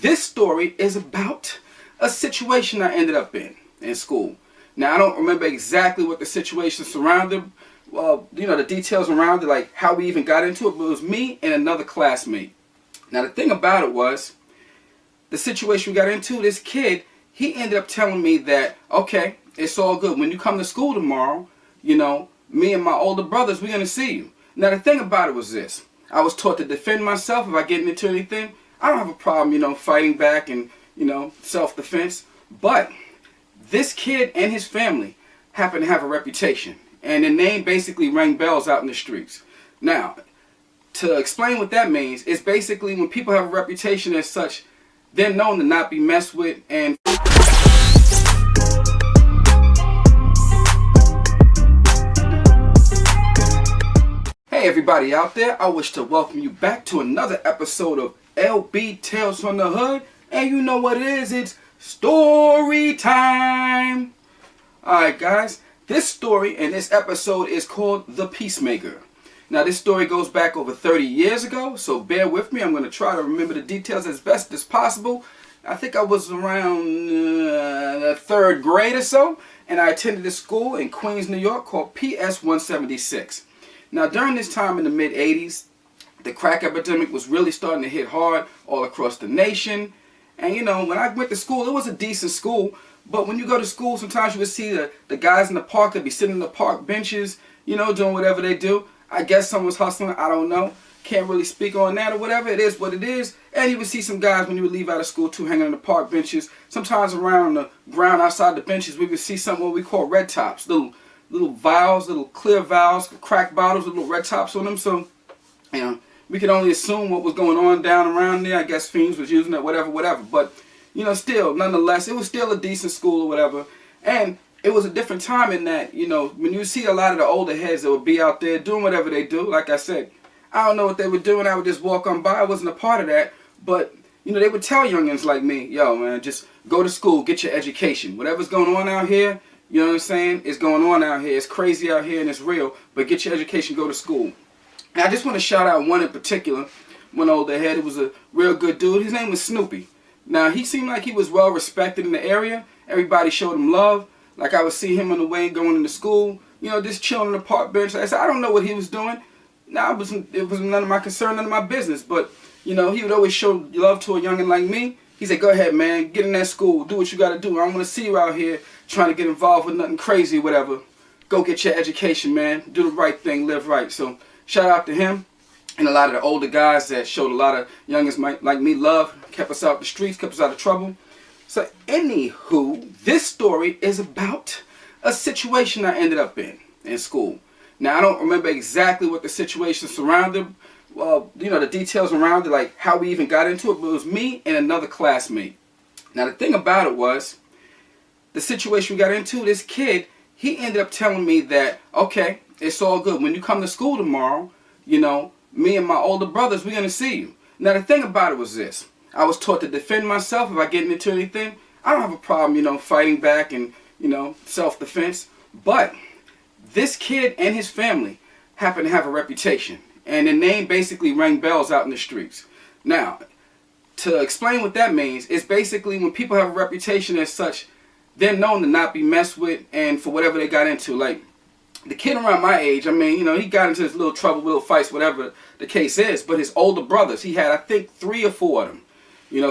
This story is about a situation I ended up in school. Now, I don't remember exactly what the situation surrounded, the details around it, like how we even got into it, but it was me and another classmate. Now, the thing about it was, the situation we got into, this kid, he ended up telling me that, okay, it's all good. When you come to school tomorrow, me and my older brothers, we're going to see you. Now, the thing about it was this. I was taught to defend myself if I get into anything. I don't have a problem, fighting back and, self-defense. But this kid and his family happen to have a reputation. And their name basically rang bells out in the streets. Now, to explain what that means, it's basically when people have a reputation as such, they're known to not be messed with. And hey everybody out there, I wish to welcome you back to another episode of LB Tales from the Hood. And you know what it is, it's story time. Alright guys, this story and this episode is called The Peacemaker. Now this story goes back over 30 years ago, so bear with me. I'm going to try to remember the details as best as possible. I think I was around the 3rd grade or so, and I attended a school in Queens, New York called PS 176. Now during this time in the mid-80s, the crack epidemic was really starting to hit hard all across the nation. And when I went to school, it was a decent school, but when you go to school, sometimes you would see the guys in the park that be sitting on the park benches, doing whatever they do. I guess someone's hustling, I don't know. Can't really speak on that or whatever. It is what it is. And you would see some guys when you would leave out of school too, hanging on the park benches. Sometimes around the ground outside the benches, we would see something what we call red tops. Little vials, little clear vials, cracked bottles with little red tops on them. So, we could only assume what was going on down around there. I guess fiends was using it, whatever. But, still, nonetheless, it was still a decent school or whatever. And it was a different time in that, when you see a lot of the older heads that would be out there doing whatever they do, like I said, I don't know what they were doing. I would just walk on by. I wasn't a part of that. But, they would tell youngins like me, yo, man, just go to school, get your education. Whatever's going on out here, you know what I'm saying, it's going on out here. It's crazy out here and it's real. But get your education, go to school. And I just want to shout out one in particular, one older head. It was a real good dude. His name was Snoopy. Now, he seemed like he was well respected in the area. Everybody showed him love. Like I would see him on the way going into school, just chilling on the park bench. I said, I don't know what he was doing. Now, it was none of my concern, none of my business. But, he would always show love to a youngin' like me. He said, go ahead, man, get in that school, do what you got to do. I don't want to see you out here trying to get involved with nothing crazy or whatever. Go get your education, man. Do the right thing, live right. So, shout out to him and a lot of the older guys that showed a lot of youngins like me love, kept us out the streets, kept us out of trouble. So anywho, this story is about a situation I ended up in school. Now I don't remember exactly what the situation surrounded, the details around it, like how we even got into it, but it was me and another classmate. Now the thing about it was, the situation we got into, this kid, he ended up telling me that, okay, it's all good. When you come to school tomorrow, me and my older brothers, we're going to see you. Now the thing about it was this. I was taught to defend myself if I get into anything. I don't have a problem, fighting back and, self-defense. But this kid and his family happen to have a reputation. And their name basically rang bells out in the streets. Now, to explain what that means, it's basically when people have a reputation as such, they're known to not be messed with and for whatever they got into. Like, the kid around my age, he got into this little trouble, little fights, whatever the case is. But his older brothers, he had, I think, 3 or 4 of them.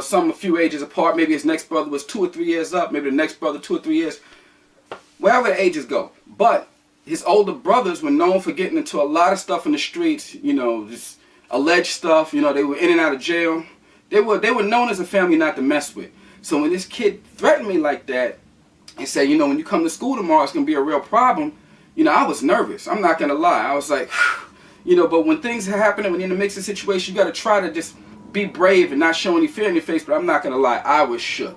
Some a few ages apart. Maybe his next brother was 2 or 3 years up. Maybe the next brother 2 or 3 years. Wherever the ages go. But his older brothers were known for getting into a lot of stuff in the streets. Just alleged stuff. They were in and out of jail. They were known as a family not to mess with. So when this kid threatened me like that and said, when you come to school tomorrow, it's going to be a real problem. I was nervous. I'm not going to lie. I was like, but when things are happening, when you're in a mixed situation, you got to try to just be brave and not show any fear in your face. But I'm not going to lie. I was shook.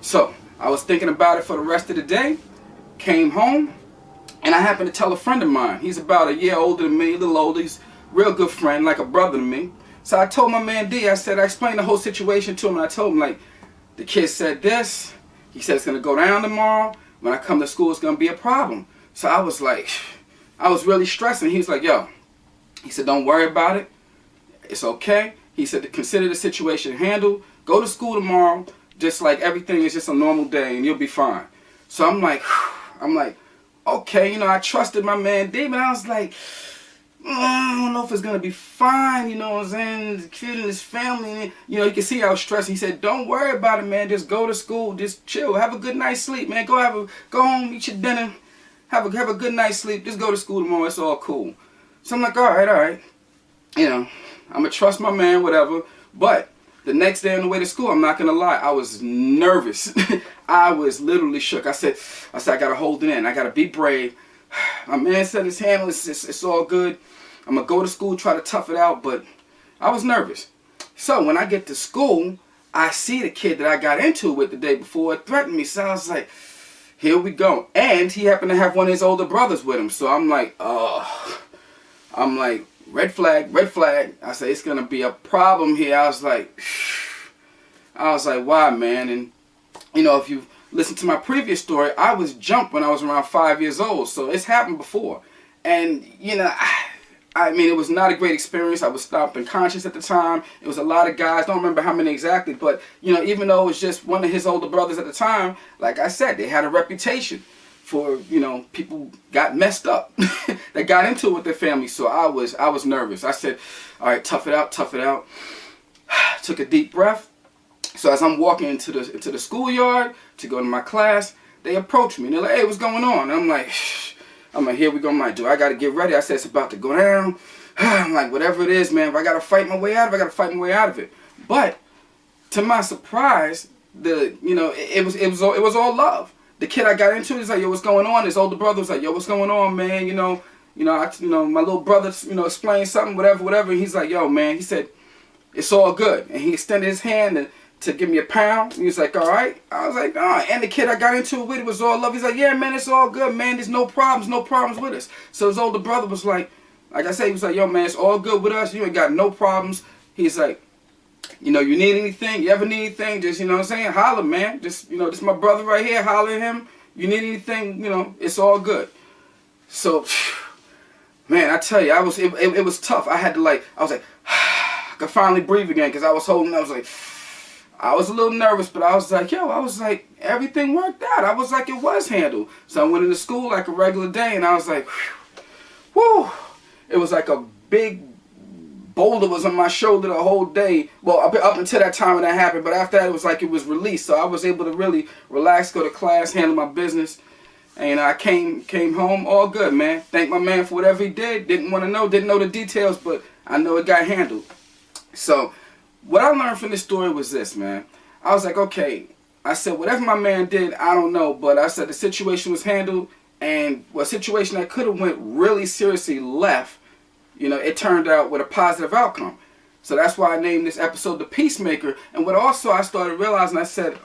So I was thinking about it for the rest of the day. Came home. And I happened to tell a friend of mine. He's about a year older than me. A little older. He's a real good friend. Like a brother to me. So I told my man D. I explained the whole situation to him. And I told him, like, the kid said this. He said it's going to go down tomorrow. When I come to school, it's going to be a problem. So I was like, I was really stressing. He was like, yo. He said, don't worry about it. It's okay. He said to consider the situation handled. Go to school tomorrow, just like everything is just a normal day, and you'll be fine. So I'm like, okay, I trusted my man D, but I was like, I don't know if it's gonna be fine, you know what I'm saying? The kid and his family, you can see how stressed. He said, "Don't worry about it, man. Just go to school, just chill, have a good night's sleep, man. Go home, eat your dinner, have a good night's sleep. Just go to school tomorrow. It's all cool." So I'm like, all right. I'm gonna trust my man, whatever. But the next day on the way to school, I'm not gonna lie, I was nervous. I was literally shook. I said, I gotta hold it in. I gotta be brave. My man said his handle, it's all good. I'm going to go to school, try to tough it out, but I was nervous. So when I get to school, I see the kid that I got into with the day before threatened me. So I was like, here we go. And he happened to have one of his older brothers with him. So I'm like, red flag, red flag. I said, it's going to be a problem here. I was like, why, man? And, if you listen to my previous story, I was jumped when I was around 5 years old. So it's happened before. And, it was not a great experience. I was stopped unconscious at the time. It was a lot of guys. Don't remember how many exactly. But, even though it was just one of his older brothers at the time, like I said, they had a reputation for, people got messed up. They got into it with their family. So I was nervous. I said, all right, tough it out, tough it out. Took a deep breath. So as I'm walking into the schoolyard to go to my class, they approach me. And they're like, hey, what's going on? And I'm like, here we go. Do I got to get ready? I said, it's about to go down. I'm like, whatever it is, man, if I got to fight my way out of it, I got to fight my way out of it. But to my surprise, it was all love. The kid I got into is like, yo, what's going on? His older brother was like, yo, what's going on, man? My little brother, explained something, whatever. And he's like, yo, man, he said, it's all good. And he extended his hand to give me a pound. He was like, all right. I was like, oh. And the kid I got into it with, it was all love. He's like, yeah, man, it's all good, man. There's no problems with us. So his older brother was like I said, he was like, yo, man, it's all good with us. You ain't got no problems. He's like, you need anything, you ever need anything, just, holler, man. Just, this my brother right here, holler at him. You need anything, it's all good. So, man, I tell you, it was tough. I had to I was like, I could finally breathe again because I was I was a little nervous, but I was like, everything worked out. I was like, it was handled. So I went into school like a regular day, and I was like, whew. It was like a big boulder was on my shoulder the whole day. Well, up until that time when that happened, but after that, it was like it was released. So I was able to really relax, go to class, handle my business. And I came home all good, man. Thank my man for whatever he did. Didn't know the details, but I know it got handled. So what I learned from this story was this, man. I was like, okay. I said, whatever my man did, I don't know. But I said the situation was handled. And a situation that could have went really seriously left, it turned out with a positive outcome. So that's why I named this episode The Peacemaker. And what also I started realizing, I said,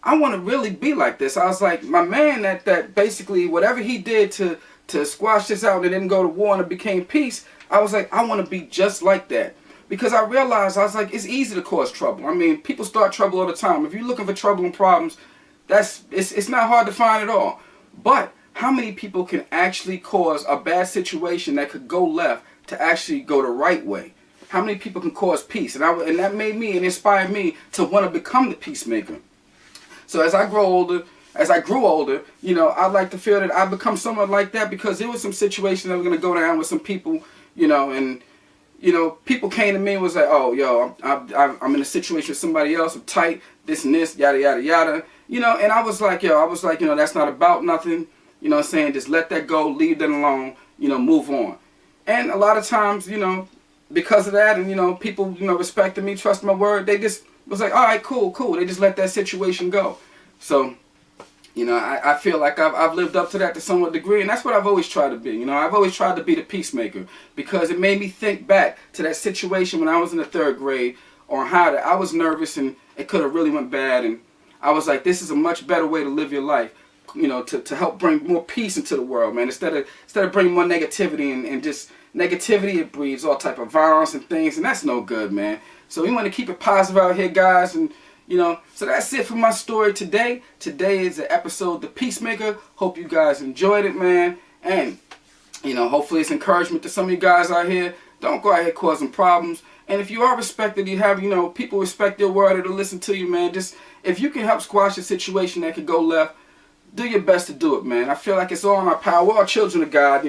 I want to really be like this. I was like, my man that basically whatever he did to squash this out and didn't go to war and it became peace, I was like, I want to be just like that. Because I realized, I was like, it's easy to cause trouble. I mean, people start trouble all the time. If you're looking for trouble and problems, it's not hard to find at all. But how many people can actually cause a bad situation that could go left to actually go the right way? How many people can cause peace? And that made me and inspired me to want to become the peacemaker. So as I grew older, I'd like to feel that I become someone like that, because there was some situations that were going to go down with some people, and people came to me and was like, oh, yo, I'm in a situation with somebody else, I'm tight, this and this, yada, yada, yada. And I was like, that's not about nothing. Just let that go, leave that alone, move on. And a lot of times, because of that, and, people, respected me, trusted my word, they just was like, all right, cool. They just let that situation go. So, I feel like I've lived up to that to somewhat degree, and that's what I've always tried to be. I've always tried to be the peacemaker, because it made me think back to that situation when I was in the 3rd grade on how I was nervous and it could have really went bad, and I was like, this is a much better way to live your life. To help bring more peace into the world, man. Instead of bringing more negativity and just negativity, it breeds all type of violence and things, and that's no good, man. So we want to keep it positive out here, guys, and so that's it for my story today. Today is the episode The Peacemaker. Hope you guys enjoyed it, man, and hopefully it's encouragement to some of you guys out here. Don't go out here causing problems. And if you are respected, you have, people respect your word or to listen to you, man. Just, if you can help squash a situation that could go left, do your best to do it, man. I feel like it's all in our power. We're all children of God,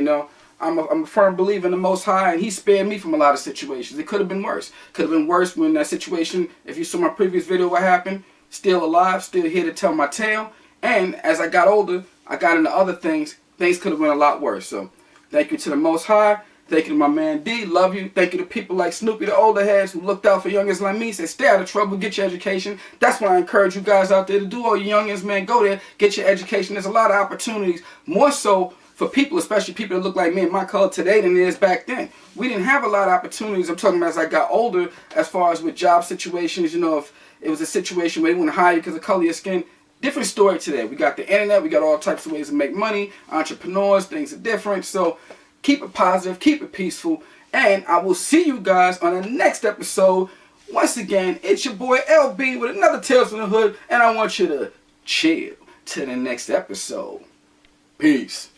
I'm a firm believer in the Most High, and He spared me from a lot of situations. It could have been worse. Could have been worse when that situation, if you saw my previous video, what happened, still alive, still here to tell my tale. And as I got older, I got into other things. Things could have been a lot worse. So thank you to the Most High. Thank you to my man D. Love you. Thank you to people like Snoopy, the older heads who looked out for youngins like me. Said stay out of trouble, get your education. That's what I encourage you guys out there to do. All you youngins, man, go there, get your education. There's a lot of opportunities, more so for people, especially people that look like me and my color today than it is back then. We didn't have a lot of opportunities. I'm talking about as I got older, as far as with job situations, if it was a situation where they wouldn't hire you because of color of your skin. Different story today. We got the internet. We got all types of ways to make money. Entrepreneurs, things are different. So keep it positive. Keep it peaceful. And I will see you guys on the next episode. Once again, it's your boy LB with another Tales from the Hood. And I want you to chill till the next episode. Peace.